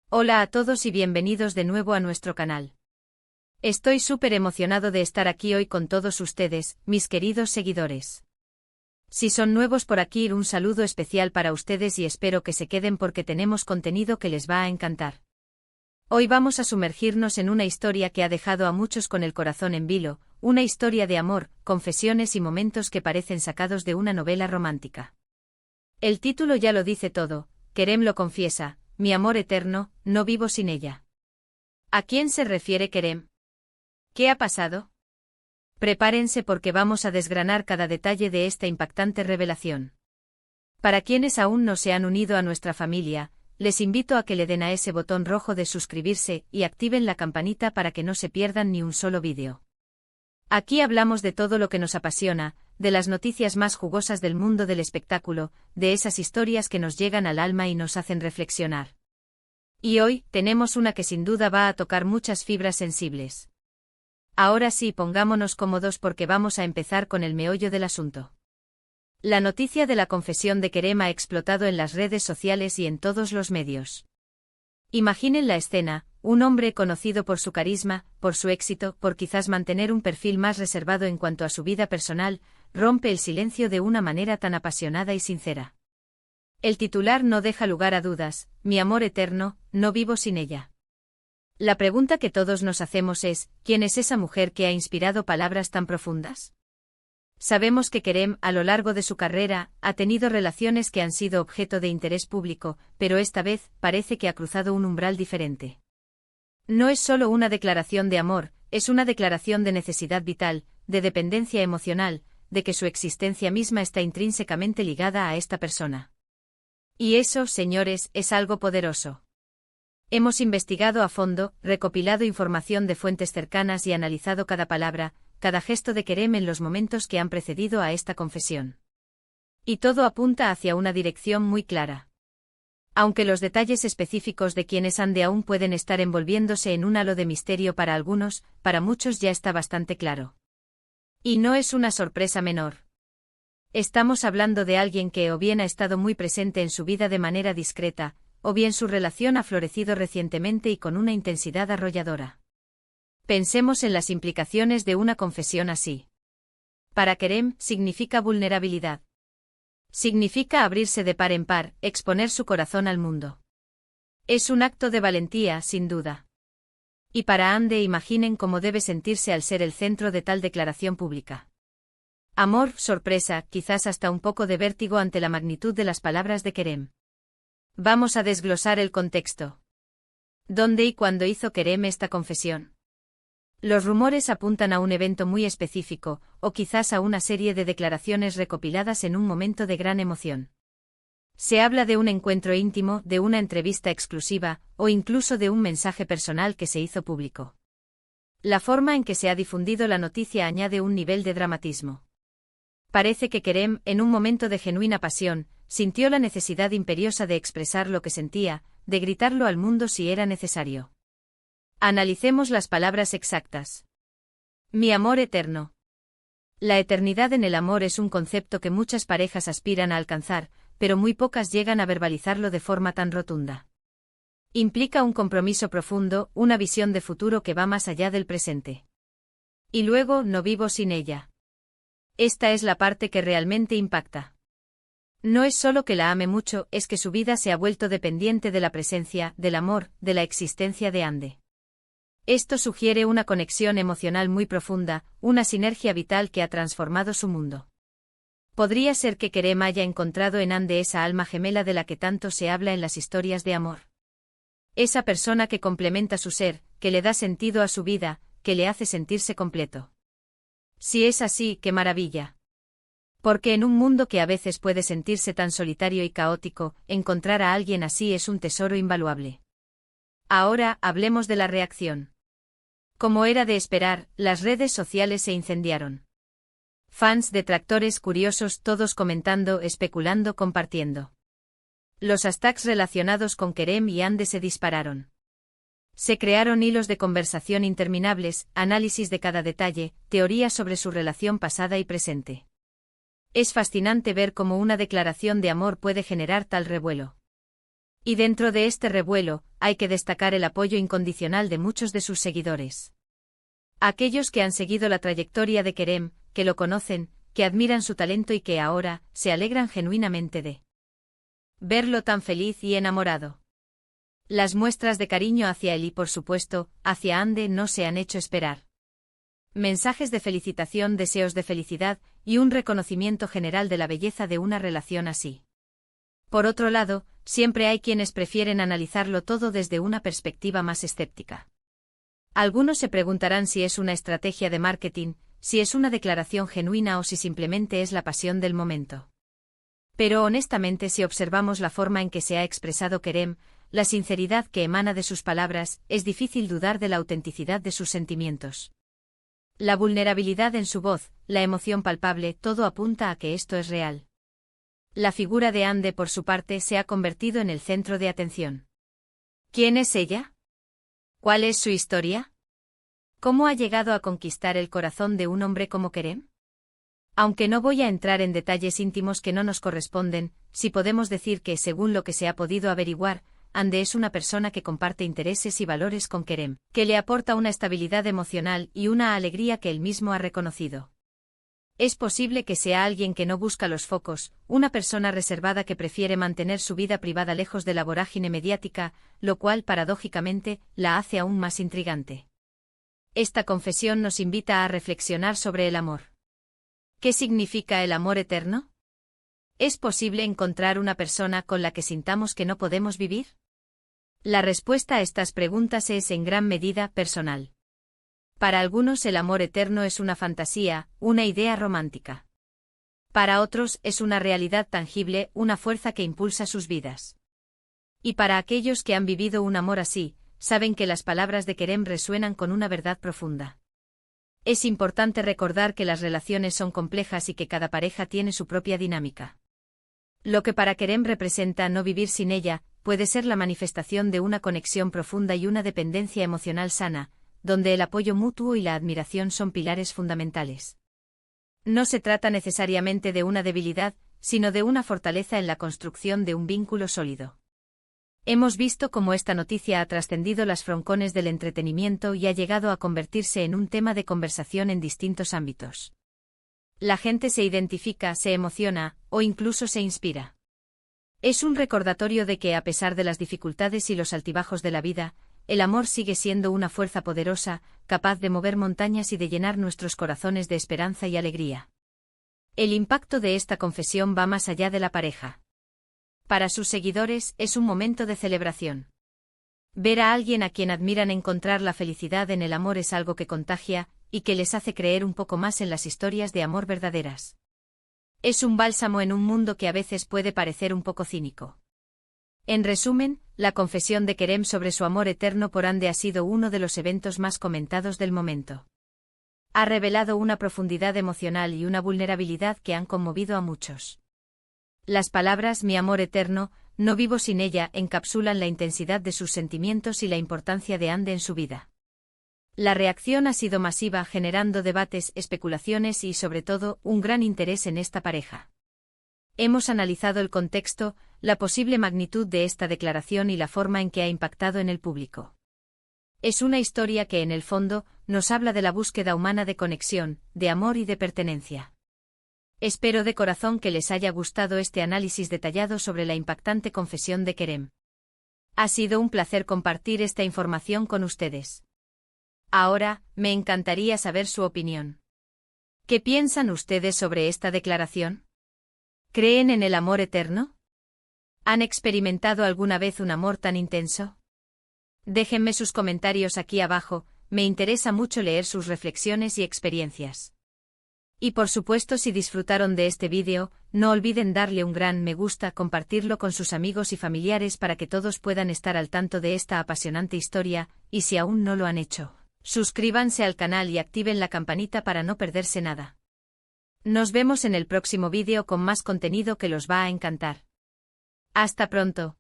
Hola a todos y bienvenidos de nuevo a nuestro canal. Estoy súper emocionado de estar aquí hoy con todos ustedes, mis queridos seguidores. Si son nuevos por aquí, un saludo especial para ustedes y espero que se queden porque tenemos contenido que les va a encantar. Hoy vamos a sumergirnos en una historia que ha dejado a muchos con el corazón en vilo, una historia de amor, confesiones y momentos que parecen sacados de una novela romántica. El título ya lo dice todo, Kerem lo confiesa, mi amor eterno, no vivo sin ella. ¿A quién se refiere Kerem? ¿Qué ha pasado? Prepárense porque vamos a desgranar cada detalle de esta impactante revelación. Para quienes aún no se han unido a nuestra familia, les invito a que le den a ese botón rojo de suscribirse y activen la campanita para que no se pierdan ni un solo vídeo. Aquí hablamos de todo lo que nos apasiona, de las noticias más jugosas del mundo del espectáculo, de esas historias que nos llegan al alma y nos hacen reflexionar. Y hoy, tenemos una que sin duda va a tocar muchas fibras sensibles. Ahora sí, pongámonos cómodos porque vamos a empezar con el meollo del asunto. La noticia de la confesión de Kerem ha explotado en las redes sociales y en todos los medios. Imaginen la escena, un hombre conocido por su carisma, por su éxito, por quizás mantener un perfil más reservado en cuanto a su vida personal, rompe el silencio de una manera tan apasionada y sincera. El titular no deja lugar a dudas, mi amor eterno, no vivo sin ella. La pregunta que todos nos hacemos es, ¿quién es esa mujer que ha inspirado palabras tan profundas? Sabemos que Kerem, a lo largo de su carrera, ha tenido relaciones que han sido objeto de interés público, pero esta vez, parece que ha cruzado un umbral diferente. No es solo una declaración de amor, es una declaración de necesidad vital, de dependencia emocional, de que su existencia misma está intrínsecamente ligada a esta persona. Y eso, señores, es algo poderoso. Hemos investigado a fondo, recopilado información de fuentes cercanas y analizado cada palabra, cada gesto de Kerem en los momentos que han precedido a esta confesión. Y todo apunta hacia una dirección muy clara. Aunque los detalles específicos de quién es Ande aún pueden estar envolviéndose en un halo de misterio para algunos, para muchos ya está bastante claro. Y no es una sorpresa menor. Estamos hablando de alguien que o bien ha estado muy presente en su vida de manera discreta, o bien su relación ha florecido recientemente y con una intensidad arrolladora. Pensemos en las implicaciones de una confesión así. Para Kerem, significa vulnerabilidad. Significa abrirse de par en par, exponer su corazón al mundo. Es un acto de valentía, sin duda. Y para Ande, imaginen cómo debe sentirse al ser el centro de tal declaración pública. Amor, sorpresa, quizás hasta un poco de vértigo ante la magnitud de las palabras de Kerem. Vamos a desglosar el contexto. ¿Dónde y cuándo hizo Kerem esta confesión? Los rumores apuntan a un evento muy específico, o quizás a una serie de declaraciones recopiladas en un momento de gran emoción. Se habla de un encuentro íntimo, de una entrevista exclusiva, o incluso de un mensaje personal que se hizo público. La forma en que se ha difundido la noticia añade un nivel de dramatismo. Parece que Kerem, en un momento de genuina pasión, sintió la necesidad imperiosa de expresar lo que sentía, de gritarlo al mundo si era necesario. Analicemos las palabras exactas. Mi amor eterno. La eternidad en el amor es un concepto que muchas parejas aspiran a alcanzar, pero muy pocas llegan a verbalizarlo de forma tan rotunda. Implica un compromiso profundo, una visión de futuro que va más allá del presente. Y luego, no vivo sin ella. Esta es la parte que realmente impacta. No es solo que la ame mucho, es que su vida se ha vuelto dependiente de la presencia, del amor, de la existencia de Ande. Esto sugiere una conexión emocional muy profunda, una sinergia vital que ha transformado su mundo. Podría ser que Kerem haya encontrado en Ande esa alma gemela de la que tanto se habla en las historias de amor. Esa persona que complementa su ser, que le da sentido a su vida, que le hace sentirse completo. Si es así, qué maravilla. Porque en un mundo que a veces puede sentirse tan solitario y caótico, encontrar a alguien así es un tesoro invaluable. Ahora, hablemos de la reacción. Como era de esperar, las redes sociales se incendiaron. Fans, detractores, curiosos, todos comentando, especulando, compartiendo. Los hashtags relacionados con Kerem y Ande se dispararon. Se crearon hilos de conversación interminables, análisis de cada detalle, teorías sobre su relación pasada y presente. Es fascinante ver cómo una declaración de amor puede generar tal revuelo. Y dentro de este revuelo, hay que destacar el apoyo incondicional de muchos de sus seguidores. Aquellos que han seguido la trayectoria de Kerem, que lo conocen, que admiran su talento y que ahora se alegran genuinamente de verlo tan feliz y enamorado. Las muestras de cariño hacia él y, por supuesto, hacia Hande no se han hecho esperar. Mensajes de felicitación, deseos de felicidad y un reconocimiento general de la belleza de una relación así. Por otro lado, siempre hay quienes prefieren analizarlo todo desde una perspectiva más escéptica. Algunos se preguntarán si es una estrategia de marketing, si es una declaración genuina o si simplemente es la pasión del momento. Pero honestamente, si observamos la forma en que se ha expresado Kerem, la sinceridad que emana de sus palabras, es difícil dudar de la autenticidad de sus sentimientos. La vulnerabilidad en su voz, la emoción palpable, todo apunta a que esto es real. La figura de Hande, por su parte, se ha convertido en el centro de atención. ¿Quién es ella? ¿Cuál es su historia? ¿Cómo ha llegado a conquistar el corazón de un hombre como Kerem? Aunque no voy a entrar en detalles íntimos que no nos corresponden, sí podemos decir que, según lo que se ha podido averiguar, Hande es una persona que comparte intereses y valores con Kerem, que le aporta una estabilidad emocional y una alegría que él mismo ha reconocido. Es posible que sea alguien que no busca los focos, una persona reservada que prefiere mantener su vida privada lejos de la vorágine mediática, lo cual, paradójicamente, la hace aún más intrigante. Esta confesión nos invita a reflexionar sobre el amor. ¿Qué significa el amor eterno? ¿Es posible encontrar una persona con la que sintamos que no podemos vivir? La respuesta a estas preguntas es en gran medida personal. Para algunos el amor eterno es una fantasía, una idea romántica. Para otros es una realidad tangible, una fuerza que impulsa sus vidas. Y para aquellos que han vivido un amor así, saben que las palabras de Kerem resuenan con una verdad profunda. Es importante recordar que las relaciones son complejas y que cada pareja tiene su propia dinámica. Lo que para Kerem representa no vivir sin ella, puede ser la manifestación de una conexión profunda y una dependencia emocional sana, donde el apoyo mutuo y la admiración son pilares fundamentales. No se trata necesariamente de una debilidad, sino de una fortaleza en la construcción de un vínculo sólido. Hemos visto cómo esta noticia ha trascendido las froncones del entretenimiento y ha llegado a convertirse en un tema de conversación en distintos ámbitos. La gente se identifica, se emociona, o incluso se inspira. Es un recordatorio de que, a pesar de las dificultades y los altibajos de la vida, el amor sigue siendo una fuerza poderosa, capaz de mover montañas y de llenar nuestros corazones de esperanza y alegría. El impacto de esta confesión va más allá de la pareja. Para sus seguidores es un momento de celebración. Ver a alguien a quien admiran encontrar la felicidad en el amor es algo que contagia, y que les hace creer un poco más en las historias de amor verdaderas. Es un bálsamo en un mundo que a veces puede parecer un poco cínico. En resumen, la confesión de Kerem sobre su amor eterno por Hande ha sido uno de los eventos más comentados del momento. Ha revelado una profundidad emocional y una vulnerabilidad que han conmovido a muchos. Las palabras "mi amor eterno, no vivo sin ella" encapsulan la intensidad de sus sentimientos y la importancia de Hande en su vida. La reacción ha sido masiva, generando debates, especulaciones y, sobre todo, un gran interés en esta pareja. Hemos analizado el contexto, la posible magnitud de esta declaración y la forma en que ha impactado en el público. Es una historia que, en el fondo, nos habla de la búsqueda humana de conexión, de amor y de pertenencia. Espero de corazón que les haya gustado este análisis detallado sobre la impactante confesión de Kerem. Ha sido un placer compartir esta información con ustedes. Ahora, me encantaría saber su opinión. ¿Qué piensan ustedes sobre esta declaración? ¿Creen en el amor eterno? ¿Han experimentado alguna vez un amor tan intenso? Déjenme sus comentarios aquí abajo, me interesa mucho leer sus reflexiones y experiencias. Y por supuesto, si disfrutaron de este vídeo, no olviden darle un gran me gusta, compartirlo con sus amigos y familiares para que todos puedan estar al tanto de esta apasionante historia, y si aún no lo han hecho, suscríbanse al canal y activen la campanita para no perderse nada. Nos vemos en el próximo vídeo con más contenido que los va a encantar. Hasta pronto.